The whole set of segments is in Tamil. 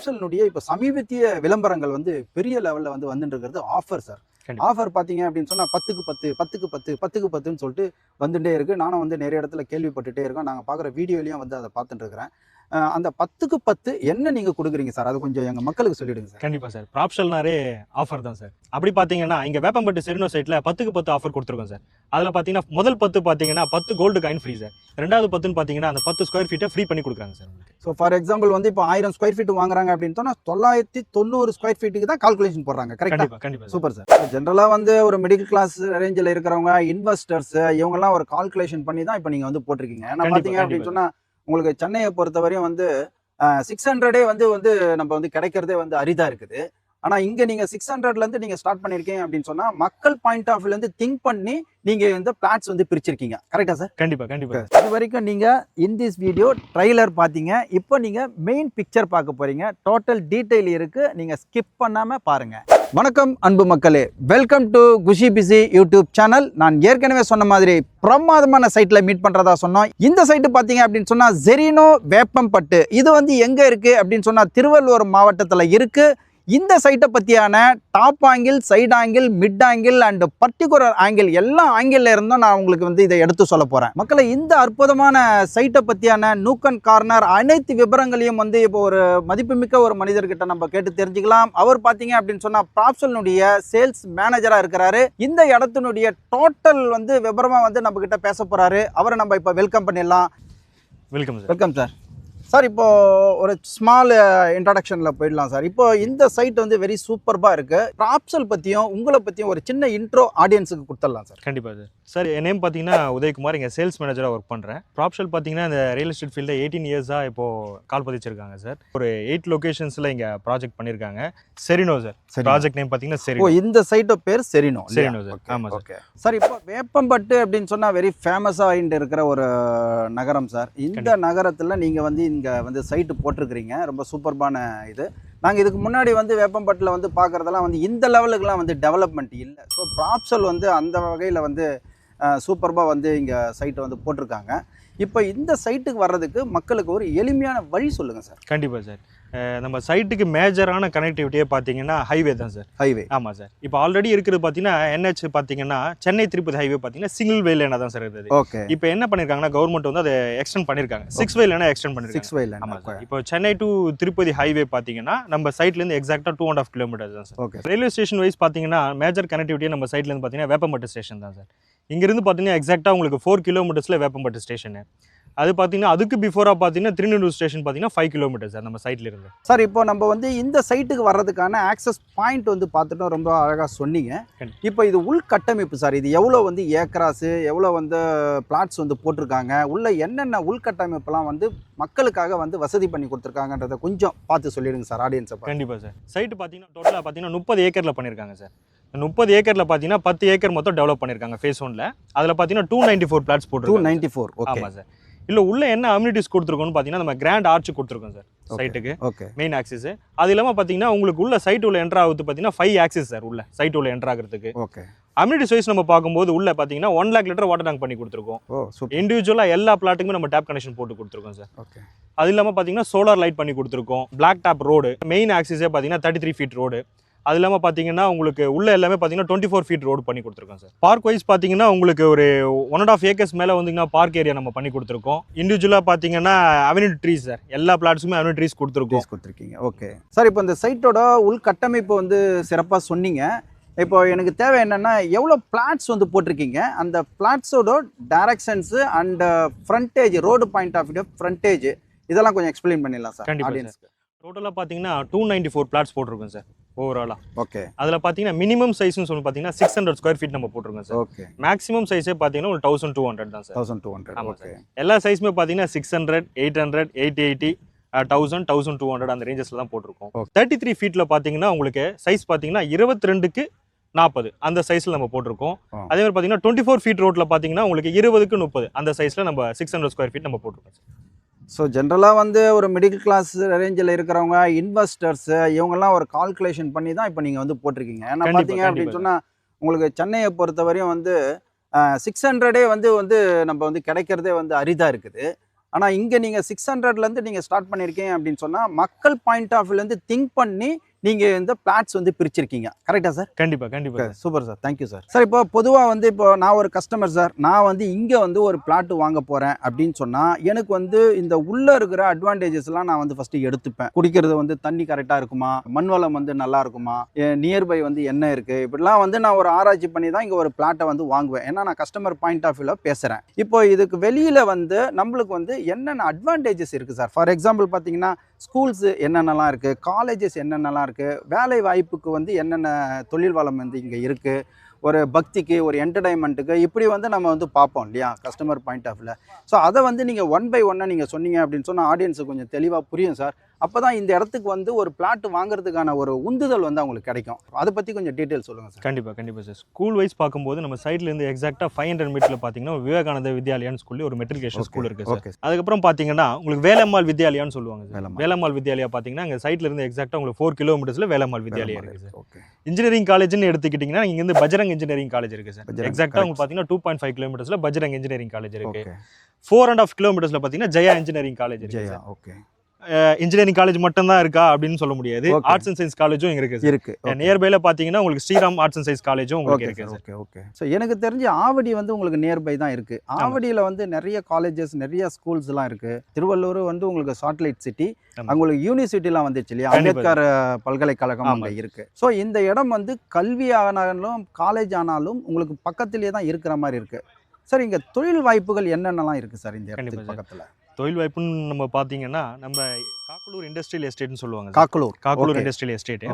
ப்ராப்ஷல்னுடைய இப்போ சமீபத்திய விளம்பரங்கள் வந்து பெரிய லெவலில் வந்து வந்துட்டு இருக்கிறது ஆஃபர் சார். ஆஃபர் பார்த்தீங்க அப்படின்னு சொன்னால் 10க்கு 10 10க்கு 10 10க்கு 10ன்னு சொல்லிட்டு வந்துட்டே இருக்குது. நானும் வந்து நிறைய இடத்துல கேள்விப்பட்டுட்டே இருக்கோம். நாங்கள் பார்க்குற வீடியோலையும் வந்து அதை பார்த்துட்டு இருக்கிறேன். அந்த 10க்கு 10 என்ன நீங்கள் கொடுக்குறீங்க சார்? அது கொஞ்சம் எங்கள் மக்களுக்கு சொல்லிவிடுங்க சார். கண்டிப்பாக சார். ப்ராப்ஷல்னாரே ஆஃபர் தான் சார். அப்படி பார்த்தீங்கன்னா இங்கே வேப்பம்பட்டு செரினோ சைட்டில் 10க்கு 10 ஆஃபர் கொடுத்துருக்கோம் சார். அதில் பார்த்தீங்கன்னா முதல் 10 பார்த்தீங்கன்னா 10 கோல்டு காயின் ஃப்ரீ சார். ரெண்டாவது 10ன்னு பார்த்தீங்கன்னா அந்த 10 ஸ்கொயர் ஃபீட்டை ஃப்ரீ பண்ணி கொடுக்குறாங்க சார். ஸோ ஃபார் எக்ஸாம்பிள் வந்து இப்போ 1000 ஸ்கொயர் ஃபீட் வாங்குறாங்க அப்படின்னு சொன்னால் 990 ஸ்கொயர் ஃபீட்டுக்கு தான் கால்குலேஷன் போடுறாங்க. கரெக்டாக? கண்டிப்பாக சூப்பர் சார். ஜென்ரலாக வந்து ஒரு மிடில் கிளாஸ் ரேஞ்சில் இருக்கிறவங்க இன்வெஸ்டர்ஸ் இவங்கெல்லாம் ஒரு கால்குலேஷன் பண்ணி தான் இப்போ நீங்கள் வந்து போட்டிருக்கீங்க. ஏன்னா பார்த்தீங்க அப்படின்னு சொன்னால் உங்களுக்கு சென்னையை பொறுத்தவரையும் வந்து 600 வந்து நம்ம வந்து கிடைக்கிறதே வந்து அரிதா இருக்குது. ஆனா இங்க நீங்க 600ல இருந்து நீங்க ஸ்டார்ட் பண்ணிருக்கீங்க அப்படின்னு சொன்னா மக்கள் பாயிண்ட் ஆஃப் வியூல இருந்து திங்க் பண்ணி நீங்க இந்த பிளாட்ஸ் வந்து பிரிச்சிருக்கீங்க. கரெக்டா சார்? கண்டிப்பா. இது வரைக்கும் நீங்க இன் திஸ் வீடியோ ட்ரைலர் பாத்தீங்க. இப்போ நீங்க மெயின் பிக்சர் பார்க்க போறீங்க. டோட்டல் டீடைல் இருக்கு, நீங்க ஸ்கிப் பண்ணாம பாருங்க. வணக்கம் அன்பு மக்களே, welcome to Khushi PC YouTube channel. நான் ஏற்கனவே சொன்ன மாதிரி பிரமாதமான சைட்ல மீட் பண்றதா சொன்னோம். இந்த சைட்டு பாத்தீங்க அப்படின்னு சொன்னா செரினோ வேப்பம்பட்டு. இது வந்து எங்க இருக்கு அப்படின்னு சொன்னா திருவள்ளூர் மாவட்டத்துல இருக்கு. இந்த சைட்டை பற்றியான top angle, side angle, mid angle and particular angle எல்லா ஆங்கிளில் இருந்தும் நான் உங்களுக்கு வந்து இதை எடுத்து சொல்ல போகிறேன். மக்களை இந்த அற்புதமான சைட்டை பற்றியான நூக் அண்ட் கார்னர் அனைத்து விவரங்களையும் வந்து இப்போ ஒரு மதிப்புமிக்க ஒரு மனிதர்கிட்ட நம்ம கேட்டு தெரிஞ்சுக்கலாம். அவர் பார்த்தீங்க அப்படின்னு சொன்னால் ப்ராப்ஷல்னுடைய சேல்ஸ் மேனேஜராக இருக்கிறாரு. இந்த இடத்தினுடைய டோட்டல் வந்து விவரமாக வந்து நம்ம கிட்ட பேச போகிறாரு. அவரை நம்ம இப்போ வெல்கம் பண்ணிடலாம். Welcome sir. சார், இப்போ ஒரு ஸ்மால் இன்ட்ரடக்ஷனில் போயிடலாம் சார். இப்போ இந்த சைட் வந்து வெரி சூப்பர்பாக இருக்குது. ப்ராப்ஷல் பற்றியும் உங்களை பற்றியும் ஒரு சின்ன இன்ட்ரோ ஆடியன்ஸுக்கு கொடுத்துடலாம் சார். கண்டிப்பாக சார். சார், என் நேம் பார்த்தீங்கன்னா உதயகுமார். இங்கே சேல்ஸ் மேனேஜராக ஒர்க் பண்ணுறேன். ப்ராப்ஷல் பார்த்தீங்கன்னா இந்த ரியல் எஸ்டேட் ஃபீல்டில் 18 இயர்ஸாக இப்போது கால் பதிச்சிருக்காங்க சார். ஒரு 8 லொக்கேஷன்ஸில் இங்கே ப்ராஜெக்ட் பண்ணியிருக்காங்க. செரினோ சார். ப்ராஜெக்ட் நேம் பார்த்தீங்கன்னா செரினோ. இந்த சைட்டோ பேர் செரினோ சார். ஆமாம் சார். Okay sir. இப்போ வேப்பம்பட்டு அப்படின்னு சொன்னால் வெரி ஃபேமஸாக இருக்கிற ஒரு நகரம் சார். இந்த நகரத்தில் நீங்கள் வந்து இங்கே வந்து சைட்டு போட்டிருக்கிறீங்க. ரொம்ப சூப்பர்பான இது. நாங்கள் இதுக்கு முன்னாடி வந்து வேப்பம்பட்டில் வந்து பார்க்குறதெல்லாம் வந்து இந்த லெவலுக்குலாம் வந்து டெவலப்மெண்ட் இல்லை. ஸோ ப்ராப்ஷல் வந்து அந்த வகையில் வந்து சூப்பர்பாக வந்து இங்கே சைட்டை வந்து போட்டிருக்காங்க. இப்போ இந்த சைட்டுக்கு வர்றதுக்கு மக்களுக்கு ஒரு எளிமையான வழி சொல்லுங்கள் சார். கண்டிப்பாக சார். நம்ம சைட்டுக்கு மேஜரான கனெக்டிவிட்டியே பார்த்தீங்கன்னா ஹைவே தான் சார். ஹைவே. ஆமாம் சார். இப்போ ஆல்ரெடி இருக்கிறது பார்த்தீங்கன்னா NH பார்த்தீங்கன்னா சென்னை திருப்பதி ஹைவே பார்த்தீங்கன்னா சிங்கிள் வே லேனாக தான் சார் இருக்குது. ஓகே. இப்போ என்ன பண்ணியிருக்காங்கன்னா கவர்மெண்ட் வந்து அதை எக்ஸ்டெண்ட் பண்ணியிருக்காங்க. 6 வே லேனாக எக்ஸ்டெண்ட் பண்ணியிருக்காங்க. 6 வே லேன். ஆமாம் சார். இப்போ சென்னை டு திருப்பதி ஹைவே பார்த்தீங்கன்னா நம்ம சைட்லேருந்து எக்ஸாக்டாக 2.5 கிலோமீட்டர்ஸ் தான் sir. Okay. Railway station wise பார்த்தீங்கன்னா மேஜர் கனெக்டிவிட்டியே நம்ம சைட்லேருந்து பார்த்தீங்கன்னா வேப்பம்பட்டு ஸ்டேஷன் தான் சார். இங்கேருந்து பார்த்தீங்கன்னா எக்ஸாக்டாக உங்களுக்கு 4 கிலோமீட்டர்ஸில் வேப்பம்பட்டு ஸ்டேஷனு. அது பார்த்தீங்கன்னா அதுக்கு பிஃபோராக பார்த்தீங்கன்னா திருநெல்வேலி ஸ்டேஷன் பார்த்தீங்கன்னா 5 கிலோமீட்டர் சார் நம்ம சைட்ல இருந்து. சார், இப்போ நம்ம வந்து இந்த சைட்டுக்கு வர்றதுக்கான ஆக்சஸ் பாயிண்ட் வந்து பார்த்துட்டோம். ரொம்ப அழகாக சொன்னீங்க. இப்போ இது உள்கட்டமைப்பு சார். இது எவ்வளோ வந்து ஏக்கராஸு, எவ்வளோ வந்து பிளாட்ஸ் வந்து போட்டிருக்காங்க, உள்ள என்னென்ன உள்கட்டமைப்புலாம் வந்து மக்களுக்காக வந்து வசதி பண்ணி கொடுத்துருக்காங்கன்றதை கொஞ்சம் பார்த்து சொல்லிடுங்க சார் ஆடியன்ஸை. கண்டிப்பாக சார். சைட்டு பார்த்தீங்கன்னா டோட்டலாக பார்த்தீங்கன்னா 30 ஏக்கரில் பண்ணியிருக்காங்க சார். 30 ஏக்கரில் பார்த்தீங்கன்னா 10 ஏக்கர் மொத்தம் டெவலப் பண்ணியிருக்காங்க ஃபேஸ் 1ல. அதில் பார்த்தீங்கன்னா 294 பிளாட்ஸ் போட்டுருக்காங்க. 294. ஓகே. ஆமாம் சார். இல்லை உள்ள என்ன அம்யூனிட்டிஸ் கொடுத்துருக்கோம்னு பார்த்தீங்கன்னா நம்ம கிராண்ட் ஆர்ச் கொடுத்துருக்கோம் சார் சைட்டுக்கு. ஓகே. Main axis. அது இல்லாமல் பார்த்தீங்கன்னா உங்களுக்கு உள்ள சைட் உள்ள என்ட்ரு ஆகுது பார்த்தீங்கன்னா 5 ஆக்சிஸ் சார் உள்ள சைட் உள்ள என்ட்ரு ஆகிறதுக்கு. ஓகே. அம்யூனிட்டிஸ் வைஸ் நம்ம பார்க்கும்போது உள்ள பார்த்தீங்கன்னா 1 lakh லிட்டர் வாட்டர் டேங்க் பண்ணி கொடுத்துருக்கோம். இண்டிவிஜுவலாக எல்லா பிளாட்டுக்குமே நம்ம டேப் கனெக்ஷன் போட்டு கொடுத்துருக்கோம் சார். ஓகே. அது இல்லாமல் பார்த்தீங்கன்னா சோலார் லைட் பண்ணி கொடுத்துருக்கோம். Black top road. மெயின் ஆக்சிஸே பார்த்தீங்கன்னா 33 ஃபீட் ரோடு. அது இல்லாமல் பார்த்தீங்கன்னா உங்களுக்கு உள்ள எல்லாமே பார்த்தீங்கன்னா 24 ஃபீட் ரோடு பண்ணி கொடுத்துருக்கோம் சார். பார்க் வைஸ் பார்த்தீங்கன்னா உங்களுக்கு ஒரு 1.5 ஏக்கர்ஸ் மேலே வந்தீங்கன்னா பார்க் ஏரியா நம்ம பண்ணி கொடுத்துருக்கோம். இண்டிவிஜுவலாக பார்த்தீங்கன்னா அவென்யூ ட்ரீஸ் சார். எல்லா பிளாட்ஸுமே அவென்யூ ட்ரீஸ் கொடுத்துருக்கீங்க. Okay sir. இப்போ இந்த சைட்டோட உள்கட்டமைப்பு வந்து சிறப்பாக சொன்னீங்க. இப்போ எனக்கு தேவை என்னென்னா எவ்வளோ பிளாட்ஸ் வந்து போட்டிருக்கீங்க, அந்த பிளாட்ஸோட directions and frontage, road point of view frontage, இதெல்லாம் கொஞ்சம் எக்ஸ்பிளைன் பண்ணிடலாம் சார் ஆடியன்ஸ்க்கு. டோட்டலாக பார்த்தீங்கன்னா 294 பிளாட்ஸ் போட்டிருக்கோம் சார் ஓவராலாக. ஓகே. அதில் பார்த்தீங்கன்னா மினிமம் சைஸ்னு சொல்லி பார்த்தீங்கன்னா 600 ஸ்கொயர் ஃபீட் நம்ம போட்டிருக்கோம் சார். ஓகே. மேக்ஸிமம் சைஸே பார்த்தீங்கன்னா ஒரு 1200 தான் சார். 1200. ஓகே. எல்லா சைஸுமே பார்த்தீங்கன்னா 600, 800, 880, 1000, 1200 அந்த ரேஞ்சஸில் தான் போட்டிருக்கோம். 33 ஃபீட்டில் பார்த்தீங்கன்னா உங்களுக்கு சைஸ் பார்த்தீங்கன்னா 22க்கு 40 அந்த சைஸில் நம்ம போட்டிருக்கோம். அதே மாதிரி பார்த்தீங்கன்னா 24 ஃபீட் ரோட்டில் பார்த்தீங்கன்னா உங்களுக்கு 20க்கு 30 அந்த சைஸில் நம்ம 600 ஸ்கொயர் ஃபீட் நம்ம போட்டிருக்கோம் சார். ஸோ ஜென்ரலாக வந்து ஒரு மிடில் கிளாஸ் ரேஞ்சில் இருக்கிறவங்க இன்வெஸ்டர்ஸ் இவங்கெல்லாம் ஒரு கால்குலேஷன் பண்ணி தான் இப்போ நீங்கள் வந்து போட்டிருக்கீங்க. ஏன்னா பார்த்தீங்க அப்படின்னு சொன்னால் உங்களுக்கு சென்னையை பொறுத்தவரையும் வந்து 600 வந்து நம்ம வந்து கிடைக்கிறதே வந்து அரிதாக இருக்குது. ஆனால் இங்கே நீங்கள் 600லேருந்து நீங்கள் ஸ்டார்ட் பண்ணியிருக்கீங்க அப்படின்னு சொன்னால் மக்கள் பாயிண்ட் ஆஃப் வியூலேருந்து திங்க் பண்ணி நீங்கள் இந்த பிளாட்ஸ் வந்து பிரிச்சிருக்கீங்க. கரெக்டாக சார்? கண்டிப்பாக super sir, thank you sir. Sir இப்போ பொதுவாக வந்து இப்போ நான் ஒரு கஸ்டமர் சார், நான் வந்து இங்கே வந்து ஒரு பிளாட் வாங்க போகிறேன் அப்படின்னு சொன்னால் எனக்கு வந்து இந்த உள்ளே இருக்கிற அட்வான்டேஜஸ்லாம் நான் வந்து ஃபஸ்ட்டு எடுத்துப்பேன். குடிக்கிறது வந்து தண்ணி கரெக்டாக இருக்குமா, மண் வளம் வந்து நல்லா இருக்குமா, நியர்பை வந்து என்ன இருக்குது, இப்படிலாம் வந்து நான் ஒரு ஆராய்ச்சி பண்ணி தான் இங்கே ஒரு பிளாட்டை வந்து வாங்குவேன். ஏன்னா நான் கஸ்டமர் பாயிண்ட் ஆஃப் வியூவில் பேசுகிறேன். இப்போ இதுக்கு வெளியில் வந்து நம்மளுக்கு வந்து என்னென்ன அட்வான்டேஜஸ் இருக்குது சார்? ஃபார் எக்ஸாம்பிள் பார்த்தீங்கன்னா ஸ்கூல்ஸு என்னென்னலாம் இருக்குது, காலேஜஸ் என்னென்னலாம் இருக்குது, வேலை வாய்ப்புக்கு வந்து என்னென்ன தொழில் வளம் வந்து இங்கே இருக்குது, ஒரு பக்திக்கு ஒரு என்டர்டைன்மெண்ட்டுக்கு இப்படி வந்து நம்ம வந்து பார்ப்போம் இல்லையா கஸ்டமர் பாயிண்ட் ஆஃப் வியூவில். ஸோ அதை வந்து நீங்கள் 1 by 1 நீங்கள் சொன்னீங்க அப்படின்னு சொன்னால் ஆடியன்ஸுக்கு கொஞ்சம் தெளிவாக புரியும் சார். அப்போ தான் இந்த இடத்துக்கு வந்து ஒரு பிளாட் வாங்குறதுக்கான ஒரு உந்துதல் வந்து அவங்களுக்கு கிடைக்கும். அதை பற்றி கொஞ்சம் டீட்டெயில் சொல்லுங்கள் சார். கண்டிப்பாக சார். ஸ்கூல் வைஸ் பார்க்கும்போது நம்ம சைட்லேருந்து எக்ஸாக்டாக 500 மீட்டரில் பார்த்தீங்கன்னா விவேகானந்த வித்யாலயான்னு சொல்லி ஒரு மெட்ரிகுலேஷன் ஸ்கூல் இருக்குது சார். அதுக்கப்புறம் பார்த்தீங்கன்னா உங்களுக்கு வேலம்மாள் வித்யாலயான்னு சொல்லுவாங்க சார். வேலம்மாள் வித்யாலயா பார்த்தீங்கன்னா எங்கள் சைட்லேருந்து எக்ஸாக்டாக உங்களுக்கு 4 கிலோமீட்டர்ஸில் வேலம்மாள் வித்யாலயா இருக்குது சார். ஓகே. இன்ஜினியரிங் காலேஜ்னு எடுத்துக்கிட்டிங்கன்னா இங்கேருந்து பஜ்ரங் இன்ஜினியரிங் காலேஜ் இருக்குது சார். எக்ஸாக்டாக உங்களுக்கு பார்த்தீங்கன்னா 2.5 கிலோமீட்டர்ஸில் பஜ்ரங் இன்ஜினியரிங் காலேஜ் இருக்குது. 4.5 கிலோமீட்டர்ஸில் பார்த்தீங்கன்னா ஜெயா இன்ஜினியரிங் காலேஜ் இருக்குது சார். ஓகே. இன்ஜினியரிங் காலேஜ் மட்டும் தான் இருக்கா அப்படின்னு சொல்ல முடியாது. ஆர்ட்ஸ் அண்ட் சயின்ஸ் காலேஜும் இருக்கு. நியர்பைல பாத்தீங்கன்னா உங்களுக்கு ஸ்ரீராம் ஆர்ட்ஸ் அண்ட் சயின்ஸ் காலேஜும் உங்களுக்கு இருக்கு. Okay okay. ஸோ எனக்கு தெரிஞ்சு ஆவடி வந்து உங்களுக்கு நியர்பை தான் இருக்கு. ஆவடியில் வந்து நிறைய காலேஜஸ் நிறைய ஸ்கூல்ஸ்லாம் இருக்கு. திருவள்ளூர் வந்து உங்களுக்கு சாட்டலைட் சிட்டி, உங்களுக்கு யூனிவர்சிட்டிலாம் வந்துச்சு இல்லையா, அம்பேத்கர் பல்கலைக்கழகம் அங்கே இருக்கு. ஸோ இந்த இடம் வந்து கல்வி ஆனாலும் காலேஜ் ஆனாலும் உங்களுக்கு பக்கத்திலேயே தான் இருக்கிற மாதிரி இருக்கு சார். இங்கே தொழில் வாய்ப்புகள் என்னென்னலாம் இருக்கு சார் இந்த இடத்துக்கு பக்கத்தில்? தொழில் வாய்ப்புன்னு நம்ம பார்த்தீங்கன்னா நம்ம காக்கலூர் இண்டஸ்ட்ரியல் எஸ்டேட்னு சொல்லுவாங்க. காக்கலூர் இண்டஸ்ட்ரியல் எஸ்டேட்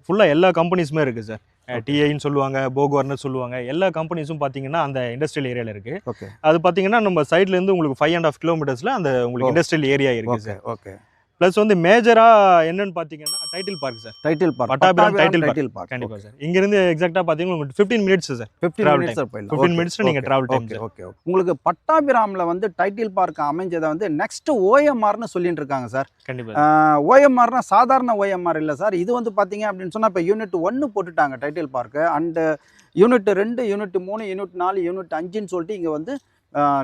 ஃபுல்லாக எல்லா கம்பெனிஸுமே இருக்குது சார். டிஐன்னு சொல்லுவாங்க, போகோர்னு சொல்லுவாங்க. எல்லா கம்பெனிஸும் பார்த்தீங்கன்னா அந்த இண்டஸ்ட்ரியல் ஏரியாவில் இருக்குது. அது பார்த்தீங்கன்னா நம்ம சைட்லேருந்து உங்களுக்கு 5.5 கிலோமீட்டர்ஸில் அந்த உங்களுக்கு இண்டஸ்ட்ரியல் ஏரியா இருக்குது சார். ஓகே. ப்ளஸ் வந்து மேஜராக என்னன்னு பார்த்தீங்கன்னா title park sir. Pattabiram title park. கண்டிப்பாக சார். இங்கேருந்து எக்ஸாக்டாக பார்த்தீங்கன்னா உங்களுக்கு 15 மினிட்ஸ் சார். 15 மினிட்ஸ் நீங்கள் ட்ராவல் டைம். ஓகே. உங்களுக்கு பட்டாபிராமில் வந்து டைட்டில் பார்க் அமைஞ்சதை வந்து நெக்ஸ்ட் ஓஎம்ஆர்னு சொல்லிட்டு இருக்காங்க சார். கண்டிப்பாக. ஓஎம்ஆர்னா சாதாரண ஓஎம்ஆர் இல்லை சார். இது வந்து பார்த்தீங்க அப்படின்னு சொன்னால் இப்போ யூனிட் 1 போட்டுட்டாங்க title park. And unit 2, unit 3, unit 4, unit 5ன்னு சொல்லிட்டு இங்கே வந்து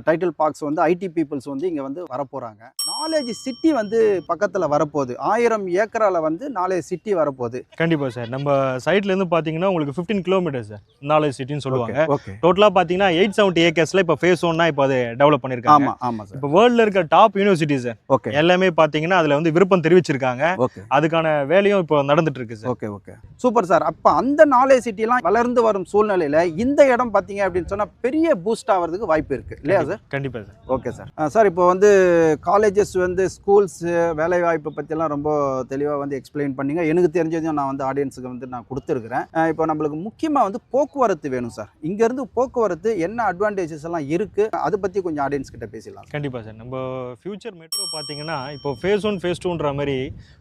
டைட்டில் பார்க்ஸ் வந்து ஐடி பீப்புள்ஸ் வந்து இங்கே வந்து வரப்போகிறாங்க. நாலேஜ் சிட்டி வந்து பக்கத்தில் வரப்போகுது. 1000 ஏக்கரால் வந்து நாலேஜ் சிட்டி வரப்போகுது. கண்டிப்பாக சார். நம்ம சைட்லேருந்து பார்த்தீங்கன்னா உங்களுக்கு 15 கிலோமீட்டர் சார் நாலேஜ் சிட்டின்னு சொல்லுவாங்க. ஓகே. டோட்டலாக பார்த்தீங்கன்னா 870 ஏக்கர்ஸில் இப்போ ஃபேஸ் 1 இப்போ அது டெவலப் பண்ணியிருக்காங்க. ஆமாம் சார். இப்போ வேர்ல்டில் இருக்க டாப் யூனிவர்சிட்டி சார். ஓகே. எல்லாமே பார்த்தீங்கன்னா அதில் வந்து விருப்பம் தெரிவிச்சிருக்காங்க. ஓகே. அதுக்கான வேலையும் இப்போ நடந்துட்டு இருக்கு சார். ஓகே. Super sir. அப்போ அந்த நாலேஜ் சிட்டிலாம் வளர்ந்து வரும் சூழ்நிலையில் இந்த இடம் பார்த்தீங்க அப்படின்னு சொன்னால் பெரிய பூஸ்ட் ஆகிறதுக்கு வாய்ப்பு இருக்குது இல்லையா சார்? கண்டிப்பாக சார். Okay sir. சார் இப்போ வந்து காலேஜஸ் வந்து ஸ்கூல்ஸ் வேலைவாய்ப்பு பற்றிலாம் ரொம்ப தெளிவாக வந்து எக்ஸ்பிளைன் பண்ணிங்க. எனக்கு தெரிஞ்சதையும் நான் வந்து ஆடியன்ஸுக்கு வந்து நான் கொடுத்துருக்குறேன். இப்போ நம்மளுக்கு முக்கியமாக வந்து போக்குவரத்து வேணும் சார். இங்கேருந்து போக்குவரத்து என்ன அட்வான்டேஜஸ் எல்லாம் இருக்குது அதை பற்றி கொஞ்சம் ஆடியன்ஸ் கிட்ட பேசலாம். கண்டிப்பாக சார். நம்ம ஃபியூச்சர் மெட்ரோ பார்த்தீங்கன்னா இப்போ ஃபேஸ் 1 ஃபேஸ் 2ன்ற மாதிரி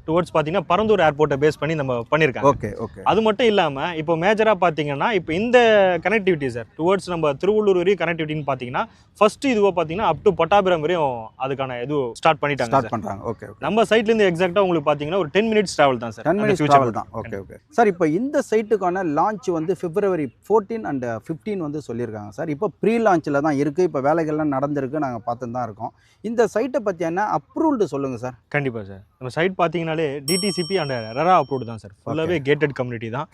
டுவர்ட்ஸ் பார்த்தீங்கன்னா பரந்தூர் ஏர்போர்ட்டை பேஸ் பண்ணி நம்ம பண்ணியிருக்காங்க. ஓகே. அது மட்டும் இல்லாமல் இப்போ மேஜராக பார்த்தீங்கன்னா இப்போ இந்த கனெக்டிவிட்டி சார் டுவர்ட்ஸ் நம்ம திருவள்ளூர் வரையும் கனெக்டிவிட்டின்னு பார்த்தீங்கன்னா ஃபர்ஸ்ட் இதுவாக பார்த்தீங்கன்னா அப் டு பட்டாபிராம் வரையும் அதுக்கான இது ஸ்டார்ட் பண்ணிட்டாங்க. ஓகே. நம்ம சைட்லேருந்து எக்ஸாக்டாக உங்களுக்கு பார்த்தீங்கன்னா ஒரு 10 மினிட்ஸ் ட்ராவல் தான் சார். 10 மினிட்ஸ் ட்ராவல் தான். ஓகே. சார் இப்போ இந்த சைட்டுக்கான லான்ச் வந்து February 14 and 15 வந்து சொல்லியிருக்காங்க சார். இப்போ ப்ரீ லான்ச்சில் தான் இருக்குது. இப்போ வேலைகள்லாம் நடந்திருக்கு, நாங்கள் பார்த்துட்டு தான் இருக்கோம். இந்த சைட்டை பற்றி என்ன அப்ரூவ்டு சொல்லுங்கள் சார். கண்டிப்பாக சார். நம்ம சைட் பார்த்தீங்கன்னாலே டிடிசிபி அண்ட் ரெரா அப்ரூவ்டு தான் சார். ஃபுல்லாகவே கேட்டட் கம்யூனிட்டி தான்.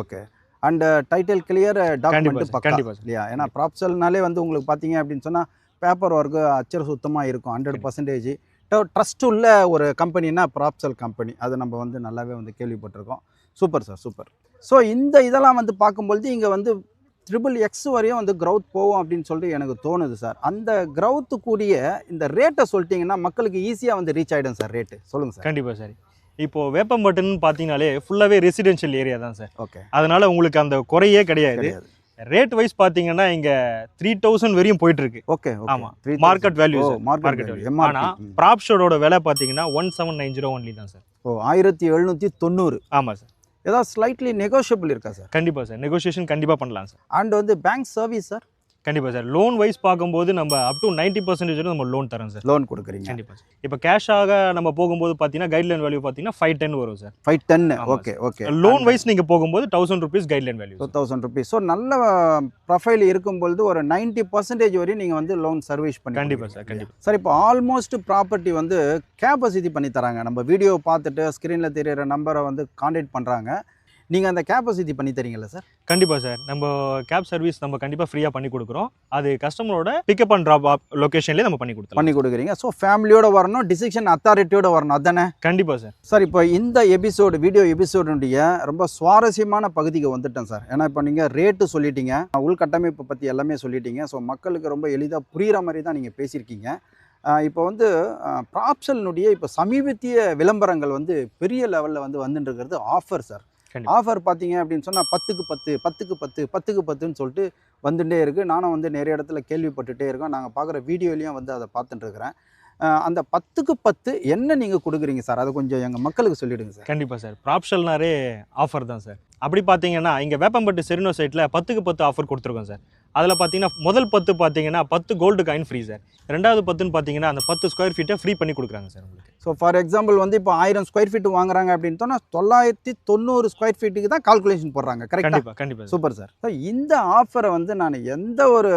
Okay. And title clear document பக்கா இல்லையா? ஏன்னா ப்ராப்சல்னாலே வந்து உங்களுக்கு பார்த்தீங்க அப்படின்னு சொன்னால் பேப்பர் ஒர்க்கு அச்சர சுத்தமாக இருக்கும். 100% ட்ரஸ்ட் உள்ள ஒரு கம்பெனினா ப்ராப்சல் கம்பெனி. அது நம்ம வந்து நல்லாவே வந்து கேள்விப்பட்டிருக்கோம். Super sir, super. ஸோ இந்த இதெல்லாம் வந்து பார்க்கும்பொழுது இங்கே வந்து XXX வரையும் வந்து க்ரௌத் போகும் அப்படின்னு சொல்லிட்டு எனக்கு தோணுது சார். அந்த க்ரௌத்து கூடிய இந்த ரேட்டை சொல்லிட்டீங்கன்னா மக்களுக்கு ஈஸியாக வந்து ரீச் ஆகிடும் சார். ரேட்டு சொல்லுங்கள் சார். கண்டிப்பாக சார். இப்போ வேப்பம்பட்டுன்னு பார்த்தீங்கனாலே ஃபுல்லாகவே ரெசிடென்ஷியல் ஏரியா தான் சார். ஓகே. அதனால உங்களுக்கு அந்த குறையே கிடையாது. ரேட் வைஸ் பார்த்தீங்கன்னா இங்கே 3000 வரையும் போயிட்டு இருக்கு. ஓகே. ஆமாம், மார்க்கெட் வேல்யூ. ஆனால் ப்ராப்ஷோட விலை பார்த்தீங்கன்னா 1790 ஒன்லி தான் சார். 1790. ஆமாம் சார். ஏதாவது ஸ்லைட்லி நெகோஷியபிள் இருக்கா சார்? கண்டிப்பாக சார். நெகோஷியேஷன் கண்டிப்பாக பண்ணலாம் சார். அண்ட் வந்து பேங்க் சர்வீஸ் சார்? கண்டிப்பா சார். லோன் வைஸ் பார்க்கும்போது நம்ம அப் டு 90% வரை நம்ம லோன் தரோம் சார். லோன் கொடுக்குறீங்க. கண்டிப்பா சார். இப்போ கேஷாக நம்ம போகும்போது பார்த்தீங்கன்னா கைட்லைன் வேல்யூ பார்த்தீங்கன்னா 510 வரும் சார். 510. ஆமா ஓகே ஓகே. லோன் வைஸ் நீங்க போகும்போது 1000 rupees guideline value. 1000 rupees. So நல்ல ப்ரொஃபைல் இருக்கும்பொழுது ஒரு 90% வரையும் நீங்கள் வந்து லோன் சர்வீஸ் பண்ணி. கண்டிப்பா சார். கண்டிப்பா சார். இப்போ ஆல்மோஸ்ட் ப்ராப்பர்ட்டி வந்து கேப்பசிட்டி பண்ணி தராங்க. நம்ம வீடியோ பார்த்துட்டு ஸ்க்ரீனில் தெரியிற நம்பரை வந்து கான்டாக்ட் பண்ணுறாங்க. நீங்கள் அந்த கேப்பசிட்டி பண்ணி தரீங்களா சார்? கண்டிப்பா சார். நம்ம கேப் சர்வீஸ் நம்ம கண்டிப்பா ஃப்ரீயா பண்ணி கொடுக்குறோம். அது கஸ்டமரோட பிக்கப் அண்ட் ட்ராப் லொகேஷன்லேயே நம்ம பண்ணி கொடுக்குறீங்க. ஸோ ஃபேமிலியோட வரணும், டிசிஷன் அத்தாரிட்டியோட வரணும், அதானே? கண்டிப்பா சார். சார், இப்போ இந்த எபிசோடு வீடியோ எபிசோடுடைய ரொம்ப சுவாரஸ்யமான பகுதிக்கு வந்துட்டேன் சார். ஏன்னா இப்போ நீங்கள் ரேட்டு சொல்லிட்டீங்க, உள்கட்டமைப்பை பற்றி எல்லாமே சொல்லிட்டீங்க. ஸோ மக்களுக்கு ரொம்ப எளிதாக புரிகிற மாதிரி தான் நீங்கள் பேசியிருக்கீங்க. இப்போ வந்து ப்ராப்ஷல்னுடைய இப்போ சமீபத்திய விளம்பரங்கள் வந்து பெரிய லெவலில் வந்து வந்துட்டு இருக்கிறது ஆஃபர் சார். ஆஃபர் பார்த்தீங்க அப்படின்னு சொன்னால் 10க்கு 10 10க்கு 10 10க்கு 10ன்னு சொல்லிட்டு வந்துட்டே இருக்குது. நானும் வந்து நிறைய இடத்துல கேள்விப்பட்டுகிட்டே இருக்கோம். நாங்கள் பார்க்குற வீடியோலையும் வந்து அதை பார்த்துட்டு இருக்கிறேன். அந்த 10க்கு 10 என்ன நீங்கள் கொடுக்குறீங்க சார்? அதை கொஞ்சம் எங்கள் மக்களுக்கு சொல்லிவிடுங்க சார். கண்டிப்பாக சார். ப்ராப்ஷல்னாரே ஆஃபர் தான் சார். அப்படி பார்த்தீங்கன்னா இங்கே வேப்பம்பட்டு செரினோ சைட்டில் 10க்கு 10 ஆஃபர் கொடுத்துருக்கோம் சார். அதில் பார்த்தீங்கன்னா முதல் 10 பார்த்தீங்கன்னா 10 கோல்டு காயின் ஃப்ரீ சார். ரெண்டாவது 10ன்னு பார்த்தீங்கன்னா அந்த 10 ஸ்கொயர் ஃபீட்டை ஃப்ரீ பண்ணி கொடுக்குறாங்க சார் உங்களுக்கு. ஸோ ஃபார் எக்ஸாம்பிள் வந்து இப்போ 1000 ஸ்கொயர் ஃபீட் வாங்குறாங்க அப்படின்னு சொன்னால் 990 ஸ்கொயர் ஃபீட்டுக்கு தான் கால்குலேஷன் போடுறாங்க. கரெக்டாக? கண்டிப்பாக கண்டிப்பாக. Super sir. ஸோ இந்த ஆஃபரை வந்து நான் எந்த ஒரு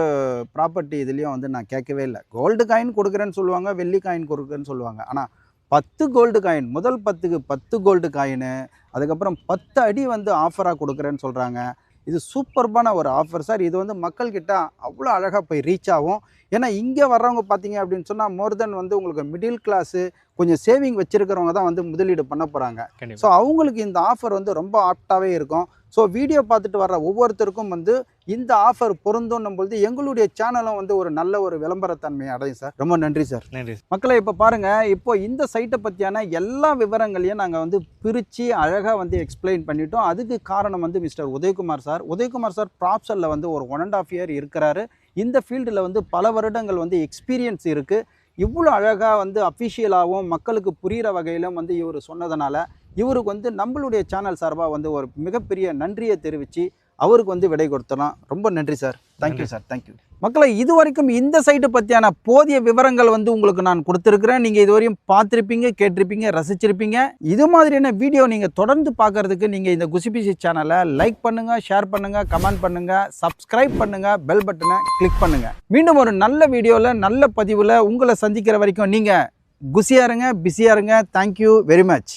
ப்ராப்பர்ட்டி இதுலேயும் வந்து நான் கேட்கவே இல்லை. கோல்டு காயின் கொடுக்குறேன்னு சொல்லுவாங்க, வெள்ளி காயின் கொடுக்குறேன்னு சொல்லுவாங்க. ஆனால் 10 கோல்டு காயின், முதல் 10க்கு 10 கோல்டு காயின்னு, அதுக்கப்புறம் 10 அடி வந்து ஆஃபராக கொடுக்குறேன்னு சொல்கிறாங்க. இது சூப்பர்பான ஒரு ஆஃபர் சார். இது வந்து மக்கள்கிட்ட அவ்வளோ அழகாக போய் ரீச் ஆகும். ஏன்னா இங்கே வர்றவங்க பார்த்தீங்க அப்படின்னு சொன்னால் மோர் தென் வந்து உங்களுக்கு மிடில் கிளாஸு, கொஞ்சம் சேவிங் வச்சுருக்கிறவங்க தான் வந்து முதலீடு பண்ண போகிறாங்க. ஸோ அவங்களுக்கு இந்த ஆஃபர் வந்து ரொம்ப ஆப்டாகவே இருக்கும். ஸோ வீடியோ பார்த்துட்டு வர்ற ஒவ்வொருத்தருக்கும் வந்து இந்த ஆஃபர் பொருந்தும் பொழுது எங்களுடைய சேனலும் வந்து ஒரு நல்ல ஒரு விளம்பரத்தன்மையை அடையும் சார். ரொம்ப நன்றி சார். நன்றி மக்களை. இப்போ பாருங்கள், இப்போ இந்த சைட்டை பற்றியான எல்லா விவரங்களையும் நாங்கள் வந்து பிரித்து அழகாக வந்து எக்ஸ்பிளைன் பண்ணிட்டோம். அதுக்கு காரணம் வந்து mister Udayakumar sir. Udayakumar sir ப்ராப்ஷலில் வந்து ஒரு 1.5 year இருக்கிறாரு. இந்த ஃபீல்டில் வந்து பல வருடங்கள் வந்து எக்ஸ்பீரியன்ஸ் இருக்குது. இவ்வளோ அழகாக வந்து அஃபிஷியலாகவும் மக்களுக்கு புரிகிற வகையிலும் வந்து இவர் சொன்னதுனால இவருக்கு வந்து நம்மளுடைய சேனல் சார்பாக வந்து ஒரு மிகப்பெரிய நன்றியை தெரிவித்து அவருக்கு வந்து விடை கொடுத்தலாம். ரொம்ப நன்றி சார். Thank you sir. தேங்க்யூ. மக்களை, இது வரைக்கும் இந்த சைட்டை பற்றியான போதிய விவரங்கள் வந்து உங்களுக்கு நான் கொடுத்துருக்குறேன். நீங்கள் இதுவரையும் பார்த்துருப்பீங்க, கேட்டிருப்பீங்க, ரசிச்சிருப்பீங்க. இது மாதிரியான வீடியோ நீங்கள் தொடர்ந்து பார்க்குறதுக்கு நீங்கள் இந்த குசிபிசி சேனலை லைக் பண்ணுங்கள், ஷேர் பண்ணுங்கள், கமெண்ட் பண்ணுங்கள், சப்ஸ்கிரைப் பண்ணுங்கள், பெல் பட்டனை கிளிக் பண்ணுங்கள். மீண்டும் ஒரு நல்ல வீடியோவில், நல்ல பதிவில் உங்களை சந்திக்கிற வரைக்கும் நீங்கள் குசியாக இருங்க, பிஸியாக இருங்க. Thank you very much.